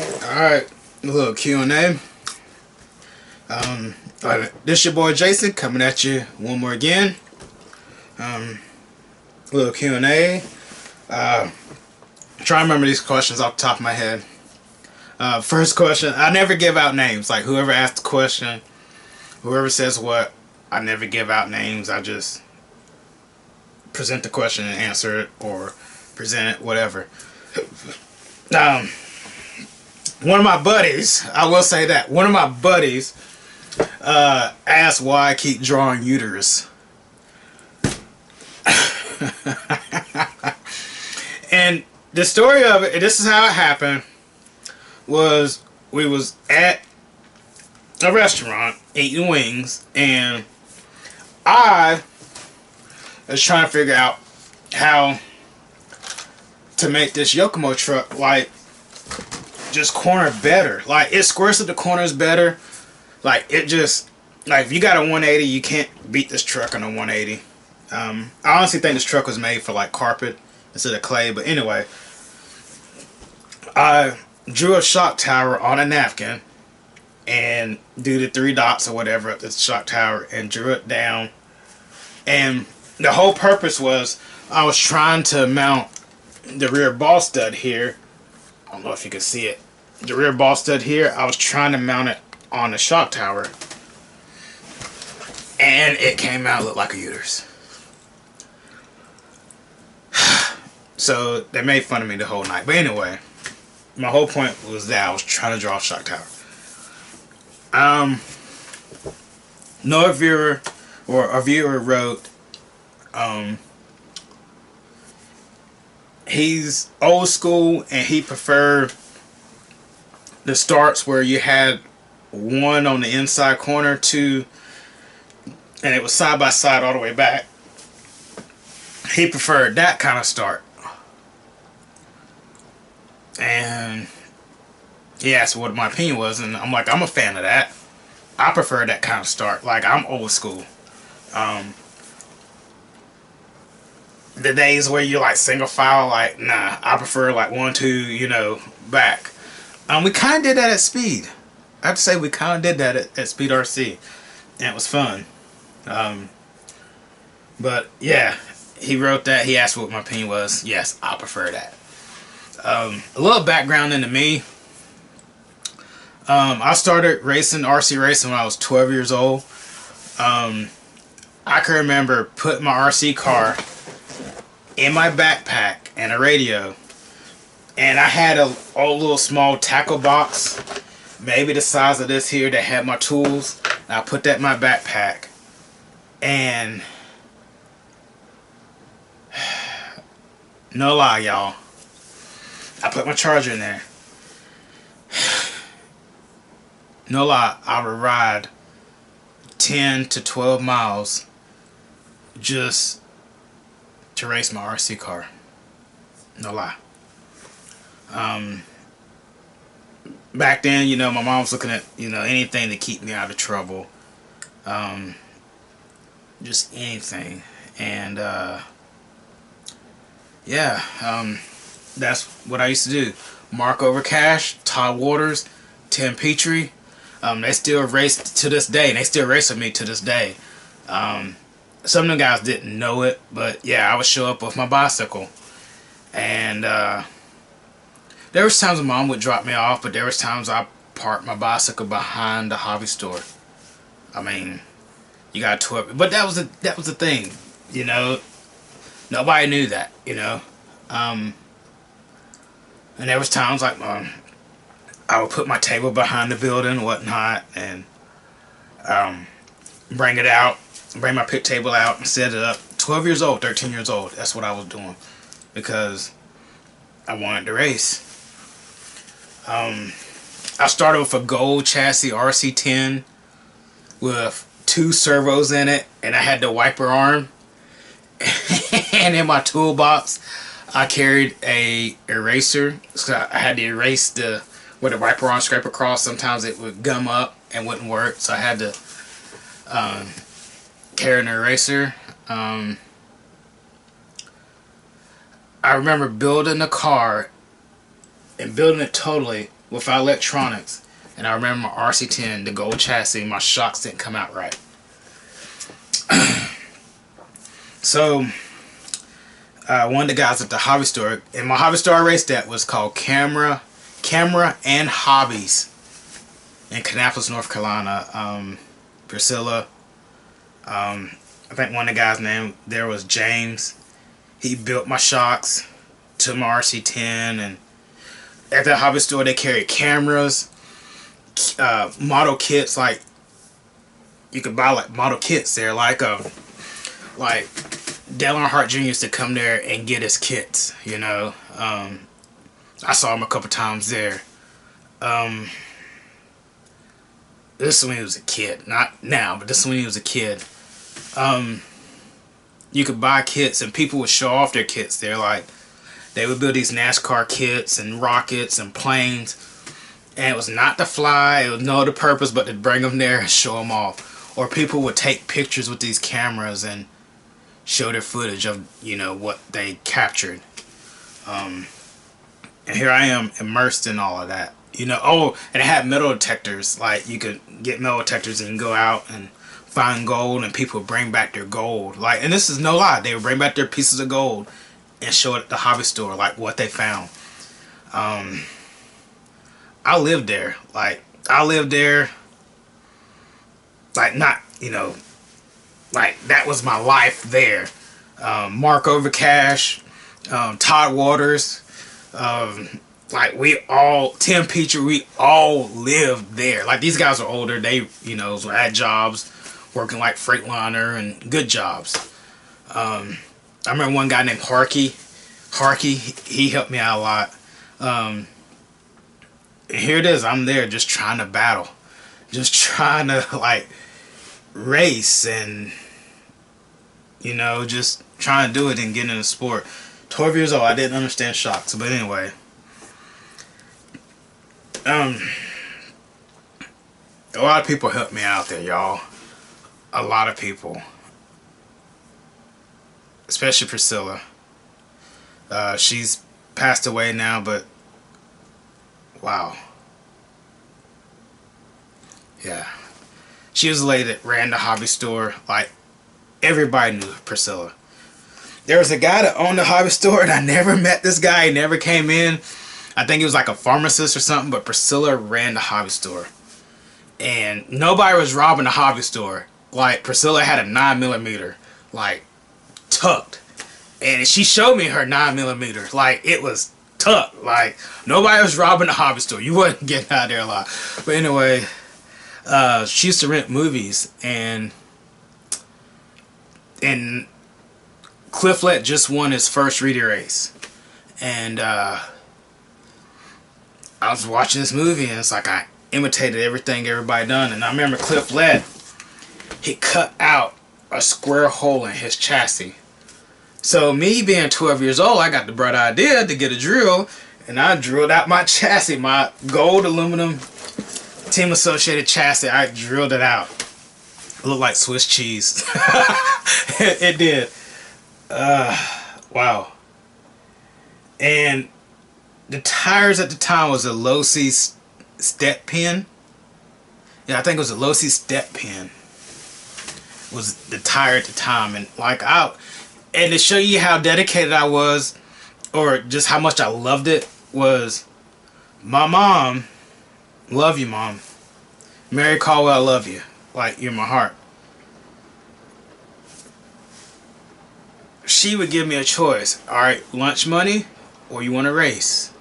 Alright, a little Q&A. This your boy Jason coming at you one more again. A little Q&A. Try to remember these questions off the top of my head. First question, I never give out names. Like whoever asked the question, whoever says what, I never give out names. I just present the question and answer it, or present it, whatever. One of my buddies, I will say that, one of my buddies asked why I keep drawing uterus. And the story of it, this is how it happened, was we was at a restaurant eating wings, and I was trying to figure out how to make this Yokomo truck like just corner better. Like it squares at the corners better. Like it just, like if you got a 180, you can't beat this truck on a 180. I honestly think this truck was made for like carpet instead of clay. But anyway, I drew a shock tower on a napkin and do the 3 dots or whatever at the shock tower and drew it down. And the whole purpose was I was trying to mount the rear ball stud here. I don't know if you can see it. The rear ball stud here, I was trying to mount it on the shock tower. And it came out look like a uterus. So they made fun of me the whole night. But anyway, my whole point was that I was trying to draw a shock tower. No viewer, or a viewer wrote, he's old school and he preferred the starts where you had one on the inside corner, two, and it was side by side all the way back. He preferred that kind of start. And he asked what my opinion was, and I'm like, I'm a fan of that. I prefer that kind of start. Like, I'm old school. The days where you like single file, like, nah, I prefer like 1, 2, you know, back. We kind of did that at Speed. I have to say we kind of did that at Speed RC, and it was fun. But yeah, he wrote that. He asked what my opinion was. Yes, I prefer that. A little background into me. I started racing, RC racing, when I was 12 years old. I can remember putting my RC car in my backpack and a radio, and I had a little small tackle box, maybe the size of this here, that had my tools. And I put that in my backpack, and no lie, y'all, I put my charger in there. No lie, I would ride 10 to 12 miles just to race my RC car. No lie. Back then, you know, my mom was looking at, you know, anything to keep me out of trouble. Just anything. And yeah, that's what I used to do. Mark Over Cash, Todd Waters, Tim Petrie. They still race to this day, and they still race with me to this day. Some of them guys didn't know it, but yeah, I would show up with my bicycle. And there was times when Mom would drop me off, but there was times I parked my bicycle behind the hobby store. I mean, you got to it, but that was the thing, you know. Nobody knew that, you know. And there was times like I would put my table behind the building and whatnot, and bring it out, bring my pit table out and set it up. 12 years old, 13 years old, that's what I was doing, because I wanted to race. I started with a gold chassis RC10 with 2 servos in it, and I had the wiper arm. And in my toolbox, I carried a eraser, so I had to erase where the wiper arm scrape across. Sometimes it would gum up and wouldn't work, so I had to carry an eraser. I remember building the car and building it totally without electronics. And I remember my RC10, the gold chassis, my shocks didn't come out right. So one of the guys at the hobby store, and my hobby store I raced at was called Camera and Hobbies in Kannapolis, North Carolina. Priscilla, I think one of the guys' name there was James. He built my shocks to my RC10, and at that hobby store they carried cameras, model kits. Like you could buy like model kits there, like Dale Earnhardt Jr. used to come there and get his kits, you know. I saw him a couple times there. This is when he was a kid, not now, but this is when he was a kid. You could buy kits and people would show off their kits there. Like they would build these NASCAR kits and rockets and planes, and it was not to fly, it was no other purpose but to bring them there and show them off. Or people would take pictures with these cameras and show their footage of, you know, what they captured. And here I am immersed in all of that, you know. Oh, and it had metal detectors. Like you could get metal detectors and go out and find gold, and people would bring back their gold. Like, and this is no lie, they would bring back their pieces of gold and show it at the hobby store, like what they found. I lived there. Like I lived there. Like not, you know, like that was my life there. Mark Overcash, Todd Waters, like we all, Tim Petrie, we all lived there. Like these guys are older. They, you know, had jobs, working like Freightliner and good jobs. I remember one guy named Harkey. He helped me out a lot. And here it is. I'm there just trying to battle, just trying to like race and, you know, just trying to do it and get in the sport. 12 years old, I didn't understand shocks, but anyway. A lot of people helped me out there, y'all. A lot of people. Especially Priscilla. She's passed away now, but wow. Yeah. She was the lady that ran the hobby store. Like, everybody knew Priscilla. There was a guy that owned the hobby store, and I never met this guy. He never came in. I think he was like a pharmacist or something, but Priscilla ran the hobby store. And nobody was robbing the hobby store. Like, Priscilla had a 9mm, like, tucked. And she showed me her 9mm. Like, it was tucked. Like, nobody was robbing the hobby store. You wasn't getting out there a lot. But anyway, she used to rent movies, and Cliff Lett just won his first Reedy race. And I was watching this movie, and it's like I imitated everything everybody done. And I remember Cliff Lett, he cut out a square hole in his chassis. So me being 12 years old, I got the bright idea to get a drill, and I drilled out my chassis, my gold aluminum Team Associated chassis. I drilled it out. It looked like Swiss cheese. It did. Wow. And the tires at the time was a low-C step pin. Yeah, I think it was a low-C step pin. Was the tire at the time. And like and to show you how dedicated I was, or just how much I loved it, was my mom. Love you, Mom. Mary Caldwell, I love you. Like, you're my heart. She would give me a choice. Alright, lunch money, or you want to race?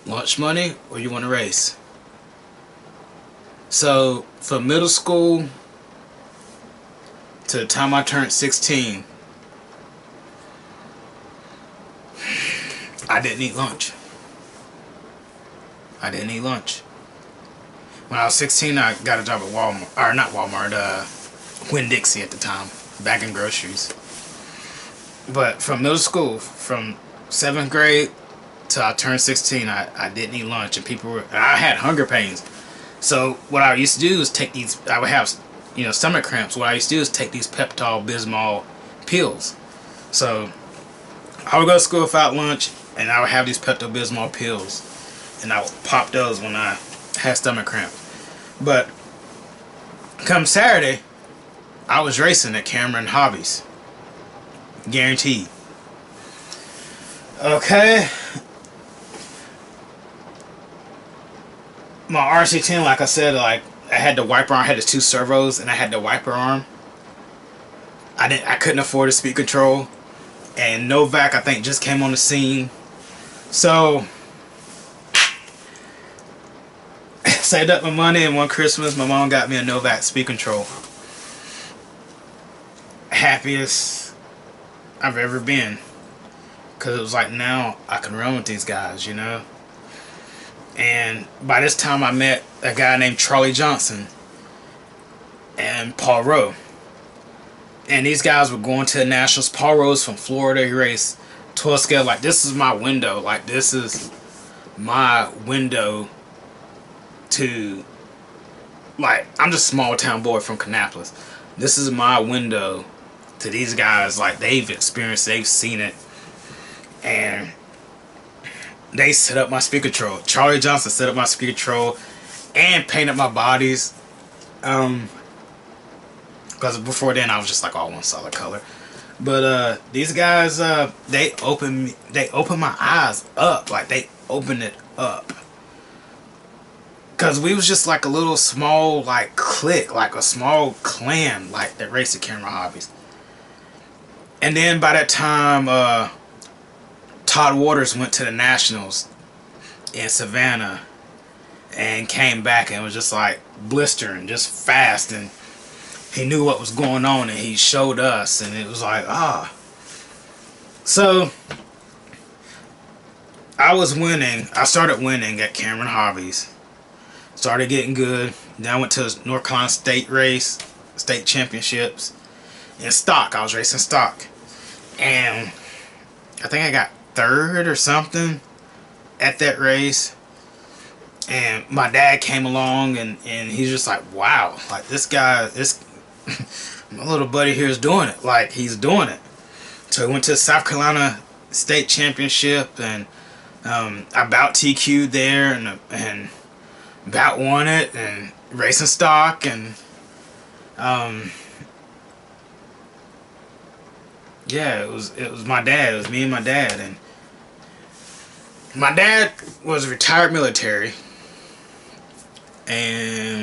Lunch money, or you want to race? So, from middle school to the time I turned 16, I didn't eat lunch. I didn't eat lunch. When I was 16, I got a job at Walmart, or not Walmart, Winn-Dixie at the time, back in groceries. But from middle school, from 7th grade till I turned 16, I didn't eat lunch, and I had hunger pains. So what I used to do is take these, I would have, you know, stomach cramps. What I used to do is take these Pepto-Bismol pills. So I would go to school without lunch, and I would have these Pepto-Bismol pills, and I would pop those when I had stomach cramp. But come Saturday, I was racing at Cameron Hobbies, guaranteed. Okay, my RC10, like I said, like I had the wiper arm, I had the 2 servos, and I had the wiper arm. I couldn't afford a speed control, and Novak I think just came on the scene, so saved up my money, and one Christmas my mom got me a Novak speed control. Happiest I've ever been, because it was like, now I can run with these guys, you know. And by this time I met a guy named Charlie Johnson and Paul Rowe. And these guys were going to the Nationals. Paul Rowe's from Florida. He raced 12 scale. Like, this is my window. Like, this is my window to, like, I'm just a small town boy from Kannapolis. This is my window to these guys. Like, they've experienced, they've seen it. And they set up my speed control. Charlie Johnson set up my speed control and painted my bodies. Because before then I was just like all one solid color. But these guys, they opened my eyes up. Like, they opened it up. Because we was just like a little small like clique, like a small clan, like that raced at Cameron Hobbies. And then by that time, Todd Waters went to the Nationals in Savannah and came back and was just like blistering, just fast, and he knew what was going on, and he showed us, and it was like, So I was winning. I started winning at Cameron Hobbies. Started getting good. Then I went to North Carolina State race, state championships in stock. I was racing stock, and I think I got 3rd or something at that race. And my dad came along, and he's just like, wow, like this guy, my little buddy here is doing it. Like, he's doing it. So I went to the South Carolina State Championship, and I about TQ'd there, and about won it, and racing stock, and yeah, it was my dad. It was me and my dad, and my dad was retired military, and